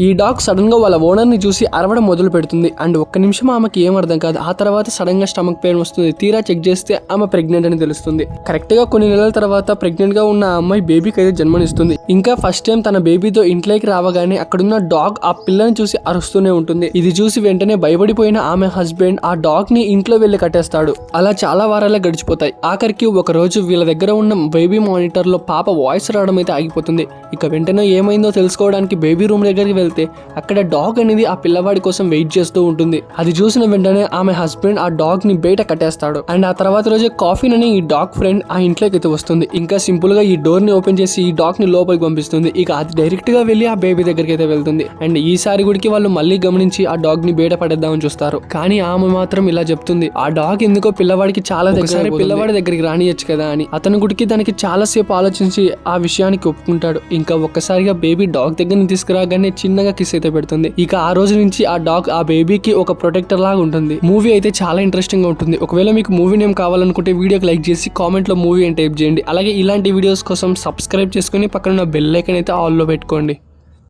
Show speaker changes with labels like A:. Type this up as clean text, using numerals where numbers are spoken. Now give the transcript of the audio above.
A: ఈ dog sudden గా వాళ్ళ ఓనర్ ని చూసి అరవడం మొదలు పెడుతుంది. అండ్ ఒక్క నిమిషం ఆమెకి ఏం అర్థం కాదు. ఆ తర్వాత సడన్ గా స్టమక్ పెయిన్ వస్తుంది. తీరా చెక్ చేస్తే ఆమె ప్రెగ్నెంట్ అని తెలుస్తుంది. కరెక్ట్ గా కొన్ని నెలల తర్వాత ప్రెగ్నెంట్ గా ఉన్న ఆ అమ్మాయి బేబీకి అయితే జన్మనిస్తుంది. ఇంకా ఫస్ట్ టైం తన బేబీతో ఇంట్లోకి రావగానే అక్కడున్న డాగ్ ఆ పిల్లని చూసి అరుస్తూనే ఉంటుంది. ఇది చూసి వెంటనే భయపడిపోయిన ఆమె హస్బెండ్ ఆ డాగ్ ని ఇంట్లో వెళ్లి కట్టేస్తాడు. అలా చాలా వారాలే గడిచిపోతాయి. ఆఖరికి ఒక రోజు వీళ్ళ దగ్గర ఉన్న బేబీ మానిటర్ లో పాప వాయిస్ రావడం అయితే ఆగిపోతుంది. ఇక వెంటనే ఏమైందో తెలుసుకోవడానికి బేబీ రూమ్ దగ్గరికి వెళ్తే అక్కడ డాగ్ అనేది ఆ పిల్లవాడి కోసం వెయిట్ చేస్తూ ఉంటుంది. అది చూసిన వెంటనే ఆమె హస్బెండ్ ఆ డాగ్ ని బయట కట్టేస్తాడు. అండ్ ఆ తర్వాత రోజే కాఫీ అని ఈ డాగ్ ఫ్రెండ్ ఆ ఇంట్లోకి అయితే వస్తుంది. ఇంకా సింపుల్ గా ఈ డోర్ ని ఓపెన్ చేసి ఈ డాగ్ ని లోపలికి పంపిస్తుంది. ఇక అది డైరెక్ట్ గా వెళ్లి ఆ బేబీ దగ్గరికి అయితే వెళ్తుంది. అండ్ ఈసారి గుడికి వాళ్ళు మళ్ళీ గమనించి ఆ డాగ్ ని బయట పడేద్దామని చూస్తారు. కానీ ఆమె మాత్రం ఇలా చెప్తుంది, ఆ డాగ్ ఎందుకో పిల్లవాడికి చాలా దగ్గర, పిల్లవాడి దగ్గరికి రానియచ్చు కదా అని. అతని గుడికి దానికి చాలా సేపు ఆలోచించి ఆ విషయానికి ఒప్పుకుంటాడు. ఇంకా ఒక్కసారిగా బేబీ డాగ్ దగ్గర తీసుకురాగానే చిన్నగా కిస్ అయితే పెడుతుంది. ఇక ఆ రోజు నుంచి ఆ డాగ్ ఆ బేబీకి ఒక ప్రొటెక్టర్ లాగా ఉంటుంది. మూవీ అయితే చాలా ఇంట్రెస్టింగ్ గా ఉంటుంది. ఒకవేళ మీకు మూవీ నేమ్ కావాలనుకుంటే వీడియోకి లైక్ చేసి కామెంట్ లో మూవీ అని టైప్ చేయండి. అలాగే ఇలాంటి వీడియోస్ కోసం సబ్స్క్రైబ్ చేసుకుని పక్కన బెల్ ఐకాన్ అయితే ఆల్ లో పెట్టుకోండి.